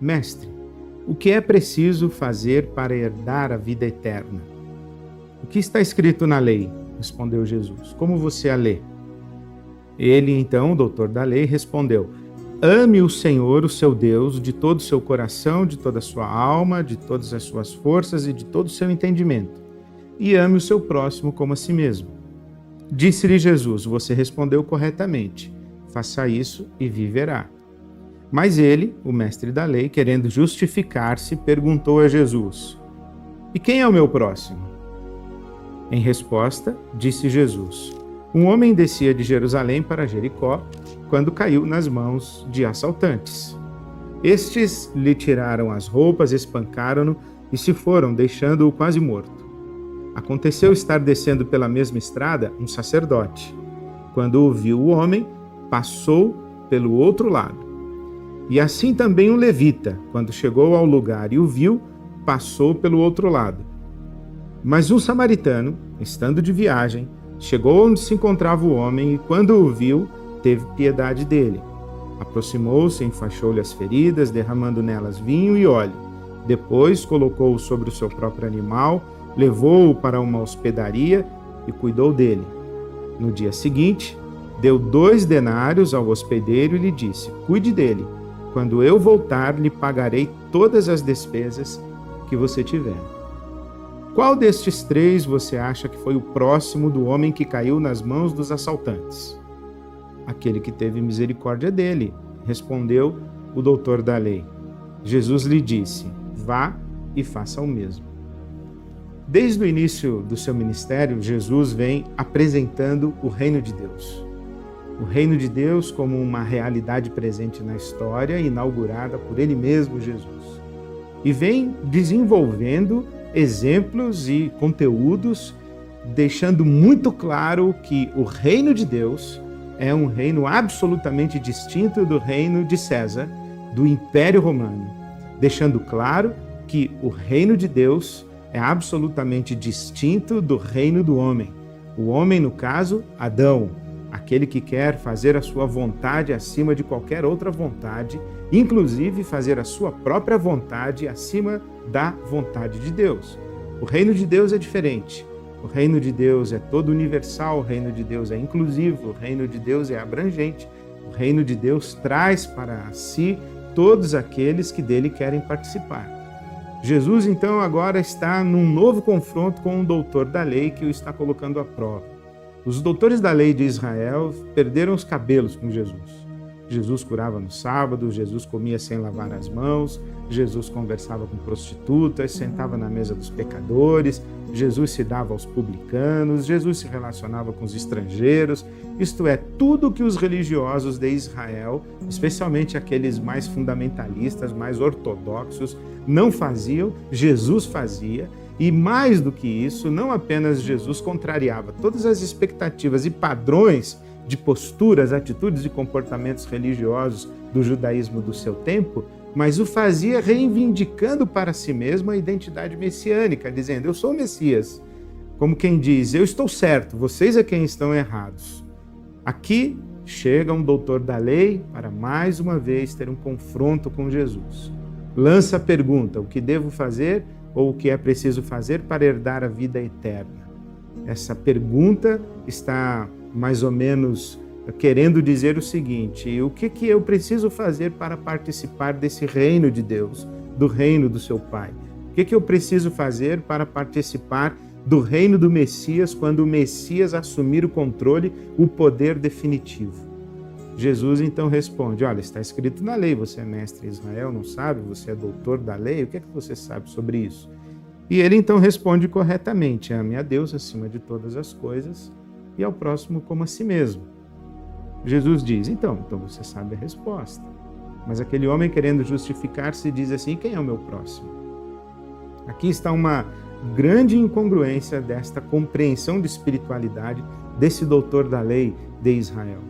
Mestre, o que é preciso fazer para herdar a vida eterna? O que está escrito na lei? Respondeu Jesus. Como você a lê? Ele, então, o doutor da lei, respondeu: ame o Senhor, o seu Deus, de todo o seu coração, de toda a sua alma, de todas as suas forças e de todo o seu entendimento. E ame o seu próximo como a si mesmo. Disse-lhe Jesus: você respondeu corretamente. Faça isso e viverá. Mas ele, o mestre da lei, querendo justificar-se, perguntou a Jesus: e quem é o meu próximo? Em resposta, disse Jesus: um homem descia de Jerusalém para Jericó, quando caiu nas mãos de assaltantes. Estes lhe tiraram as roupas, espancaram-no e se foram, deixando-o quase morto. Aconteceu estar descendo pela mesma estrada um sacerdote. Quando ouviu o homem, passou pelo outro lado. E assim também um levita, quando chegou ao lugar e o viu, passou pelo outro lado. Mas um samaritano, estando de viagem, chegou onde se encontrava o homem e, quando o viu, teve piedade dele. Aproximou-se, enfaixou-lhe as feridas, derramando nelas vinho e óleo. Depois colocou-o sobre o seu próprio animal, levou-o para uma hospedaria e cuidou dele. No dia seguinte, deu 2 denários ao hospedeiro e lhe disse: cuide dele. Quando eu voltar, lhe pagarei todas as despesas que você tiver. Qual destes 3 você acha que foi o próximo do homem que caiu nas mãos dos assaltantes? Aquele que teve misericórdia dele, respondeu o doutor da lei. Jesus lhe disse: vá e faça o mesmo. Desde o início do seu ministério, Jesus vem apresentando o reino de Deus. O reino de Deus como uma realidade presente na história, inaugurada por ele mesmo, Jesus. E vem desenvolvendo exemplos e conteúdos, deixando muito claro que o reino de Deus é um reino absolutamente distinto do reino de César, do Império Romano, deixando claro que o reino de Deus é absolutamente distinto do reino do homem. O homem, no caso, Adão, aquele que quer fazer a sua vontade acima de qualquer outra vontade, inclusive fazer a sua própria vontade acima da vontade de Deus. O reino de Deus é diferente. O reino de Deus é todo universal, o reino de Deus é inclusivo, o reino de Deus é abrangente. O reino de Deus traz para si todos aqueles que dele querem participar. Jesus, então, agora está num novo confronto com um doutor da lei que o está colocando à prova. Os doutores da lei de Israel perderam os cabelos com Jesus. Jesus curava no sábado, Jesus comia sem lavar as mãos, Jesus conversava com prostitutas, sentava na mesa dos pecadores, Jesus se dava aos publicanos, Jesus se relacionava com os estrangeiros, isto é, tudo que os religiosos de Israel, especialmente aqueles mais fundamentalistas, mais ortodoxos, não faziam, Jesus fazia. E mais do que isso, não apenas Jesus contrariava todas as expectativas e padrões de posturas, atitudes e comportamentos religiosos do judaísmo do seu tempo, mas o fazia reivindicando para si mesmo a identidade messiânica, dizendo: eu sou o Messias. Como quem diz: eu estou certo, vocês é quem estão errados. Aqui chega um doutor da lei para mais uma vez ter um confronto com Jesus. Lança a pergunta: o que devo fazer ou o que é preciso fazer para herdar a vida eterna? Essa pergunta está mais ou menos querendo dizer o seguinte: o que eu preciso fazer para participar desse reino de Deus, do reino do seu Pai? O que eu preciso fazer para participar do reino do Messias, quando o Messias assumir o controle, o poder definitivo? Jesus então responde: olha, está escrito na lei, você é mestre em Israel, não sabe? Você é doutor da lei, o que é que você sabe sobre isso? E ele então responde corretamente: ame a Deus acima de todas as coisas e ao próximo como a si mesmo. Jesus diz: então você sabe a resposta. Mas aquele homem, querendo justificar-se, diz assim: quem é o meu próximo? Aqui está uma grande incongruência desta compreensão de espiritualidade desse doutor da lei de Israel,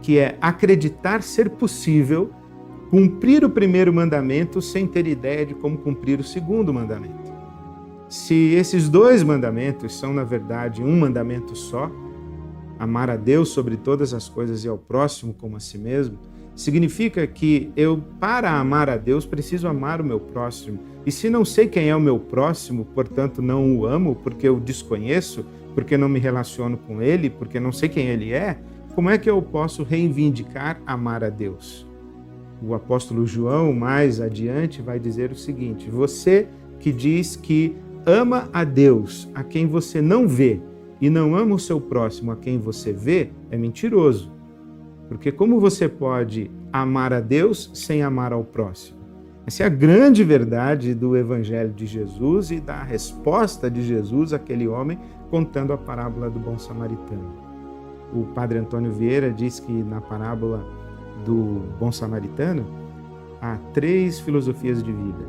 que é acreditar ser possível cumprir o primeiro mandamento sem ter ideia de como cumprir o segundo mandamento. Se esses 2 mandamentos são, na verdade, um mandamento só, amar a Deus sobre todas as coisas e ao próximo como a si mesmo, Significa que eu, para amar a Deus, preciso amar o meu próximo. E se não sei quem é o meu próximo, portanto não o amo, porque eu desconheço, porque não me relaciono com ele, porque não sei quem ele é, como é que eu posso reivindicar amar a Deus? O apóstolo João, mais adiante, vai dizer o seguinte: você que diz que ama a Deus, a quem você não vê, e não ama o seu próximo, a quem você vê, é mentiroso. Porque como você pode amar a Deus sem amar ao próximo? Essa é a grande verdade do Evangelho de Jesus e da resposta de Jesus àquele homem contando a parábola do bom samaritano. O padre Antônio Vieira diz que na parábola do bom samaritano há 3 filosofias de vida.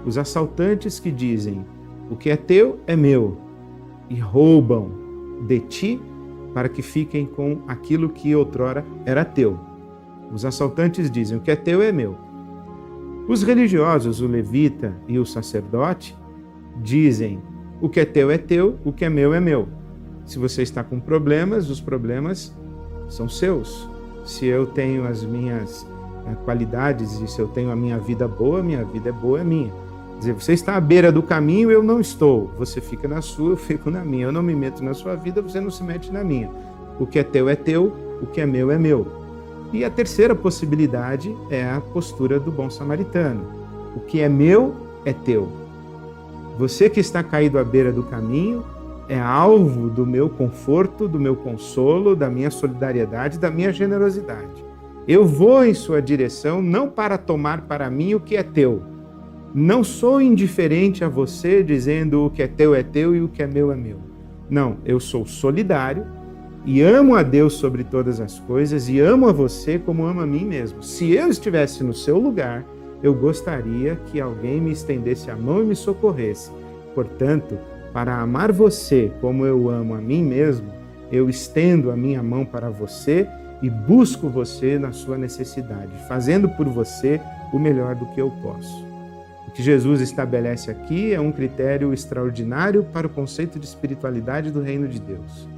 Os assaltantes que dizem: o que é teu é meu, e roubam de ti para que fiquem com aquilo que outrora era teu. Os assaltantes dizem: o que é teu é meu. Os religiosos, o levita e o sacerdote, dizem: o que é teu, o que é meu é meu. Se você está com problemas, os problemas são seus. Se eu tenho as minhas qualidades e se eu tenho a minha vida é boa, é minha. Quer dizer, você está à beira do caminho, eu não estou. Você fica na sua, eu fico na minha. Eu não me meto na sua vida, você não se mete na minha. O que é teu, o que é meu. E a terceira possibilidade é a postura do bom samaritano. O que é meu é teu. Você que está caído à beira do caminho é alvo do meu conforto, do meu consolo, da minha solidariedade, da minha generosidade. Eu vou em sua direção não para tomar para mim o que é teu. Não sou indiferente a você dizendo o que é teu e o que é meu é meu. Não, eu sou solidário e amo a Deus sobre todas as coisas e amo a você como amo a mim mesmo. Se eu estivesse no seu lugar, eu gostaria que alguém me estendesse a mão e me socorresse. Portanto, para amar você como eu amo a mim mesmo, eu estendo a minha mão para você e busco você na sua necessidade, fazendo por você o melhor do que eu posso. O que Jesus estabelece aqui é um critério extraordinário para o conceito de espiritualidade do reino de Deus.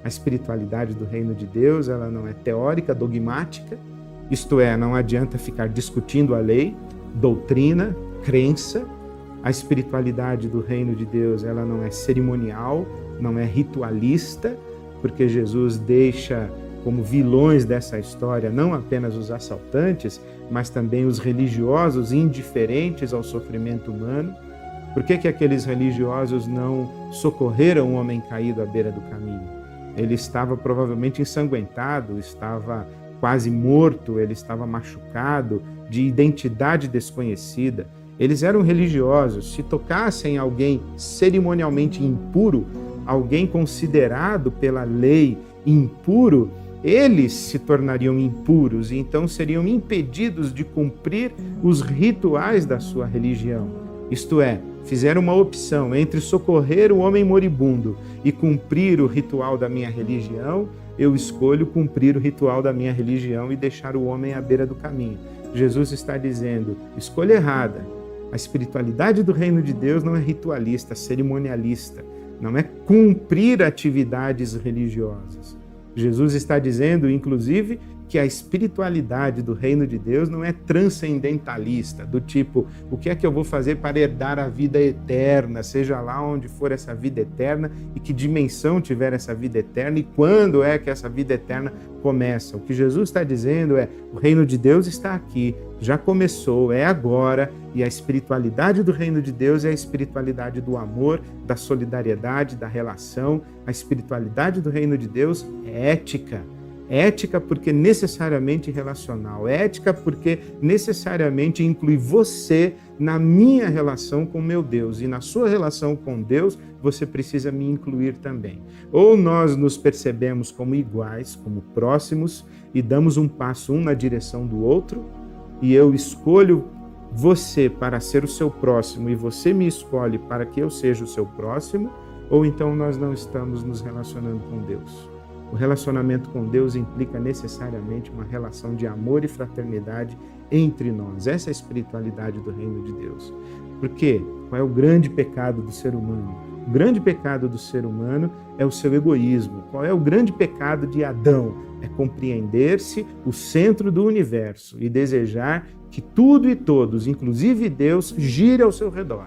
A espiritualidade do reino de Deus, ela não é teórica, dogmática, isto é, não adianta ficar discutindo a lei, doutrina, crença. A espiritualidade do reino de Deus, ela não é cerimonial, não é ritualista, porque Jesus deixa como vilões dessa história não apenas os assaltantes, mas também os religiosos indiferentes ao sofrimento humano. Por que aqueles religiosos não socorreram o homem caído à beira do caminho? Ele estava provavelmente ensanguentado, estava quase morto, ele estava machucado, de identidade desconhecida. Eles eram religiosos. Se tocassem alguém cerimonialmente impuro, alguém considerado pela lei impuro, eles se tornariam impuros e então seriam impedidos de cumprir os rituais da sua religião. Isto é, fizeram uma opção entre socorrer o homem moribundo e cumprir o ritual da minha religião. Eu escolho cumprir o ritual da minha religião e deixar o homem à beira do caminho. Jesus está dizendo: escolha errada. A espiritualidade do reino de Deus não é ritualista, cerimonialista, não é cumprir atividades religiosas. Jesus está dizendo, inclusive, que a espiritualidade do reino de Deus não é transcendentalista, do tipo, o que é que eu vou fazer para herdar a vida eterna, seja lá onde for essa vida eterna e que dimensão tiver essa vida eterna e quando é que essa vida eterna começa. O que Jesus está dizendo é, o reino de Deus está aqui, já começou, é agora, e a espiritualidade do reino de Deus é a espiritualidade do amor, da solidariedade, da relação. A espiritualidade do reino de Deus é ética. Ética porque necessariamente relacional. Ética porque necessariamente inclui você na minha relação com meu Deus. E na sua relação com Deus, você precisa me incluir também. Ou nós nos percebemos como iguais, como próximos, e damos um passo um na direção do outro, e eu escolho você para ser o seu próximo e você me escolhe para que eu seja o seu próximo, ou então nós não estamos nos relacionando com Deus. O relacionamento com Deus implica necessariamente uma relação de amor e fraternidade entre nós. Essa é a espiritualidade do reino de Deus. Por quê? Qual é o grande pecado do ser humano? O grande pecado do ser humano é o seu egoísmo. Qual é o grande pecado de Adão? é compreender-se o centro do universo e desejar que tudo e todos, inclusive Deus, gire ao seu redor.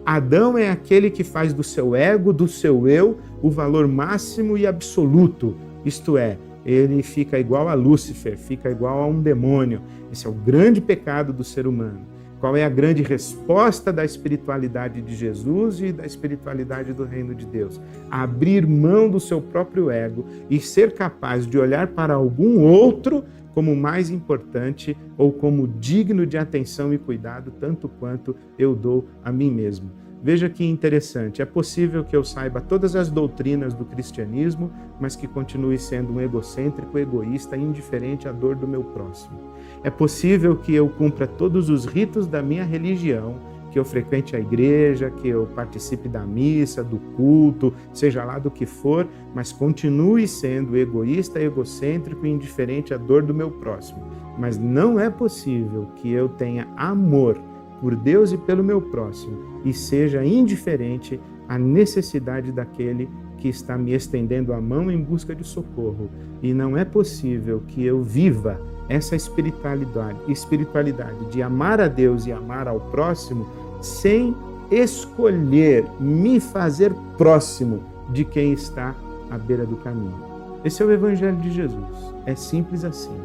Adão é aquele que faz do seu ego, do seu eu, o valor máximo e absoluto. Isto é, ele fica igual a Lúcifer, fica igual a um demônio. Esse é o grande pecado do ser humano. Qual é a grande resposta da espiritualidade de Jesus e da espiritualidade do reino de Deus? Abrir mão do seu próprio ego e ser capaz de olhar para algum outro como mais importante ou como digno de atenção e cuidado, tanto quanto eu dou a mim mesmo. Veja que interessante, é possível que eu saiba todas as doutrinas do cristianismo, mas que continue sendo um egocêntrico, egoísta, indiferente à dor do meu próximo. É possível que eu cumpra todos os ritos da minha religião, que eu frequente a igreja, que eu participe da missa, do culto, seja lá do que for, mas continue sendo egoísta, egocêntrico e indiferente à dor do meu próximo. Mas não é possível que eu tenha amor por Deus e pelo meu próximo e seja indiferente à necessidade daquele que está me estendendo a mão em busca de socorro. E não é possível que eu viva essa espiritualidade de amar a Deus e amar ao próximo sem escolher me fazer próximo de quem está à beira do caminho. Esse é o Evangelho de Jesus. É simples assim.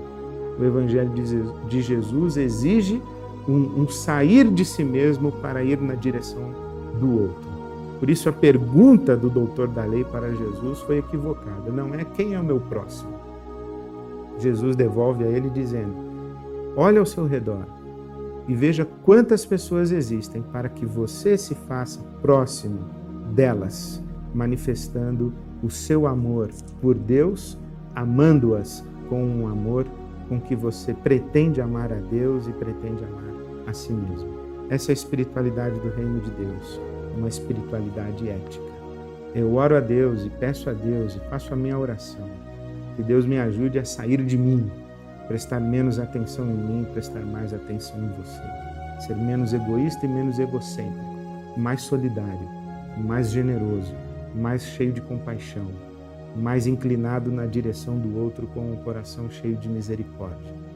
O Evangelho de Jesus exige um sair de si mesmo para ir na direção do outro. Por isso a pergunta do doutor da lei para Jesus foi equivocada. Não é quem é o meu próximo. Jesus devolve a ele dizendo: olha ao seu redor e veja quantas pessoas existem para que você se faça próximo delas, manifestando o seu amor por Deus, amando-as com um amor com que você pretende amar a Deus e pretende amar a si mesmo. Essa é a espiritualidade do reino de Deus, uma espiritualidade ética. Eu oro a Deus e peço a Deus e faço a minha oração, que Deus me ajude a sair de mim, prestar menos atenção em mim, prestar mais atenção em você. Ser menos egoísta e menos egocêntrico, mais solidário, mais generoso, mais cheio de compaixão, mais inclinado na direção do outro com um coração cheio de misericórdia.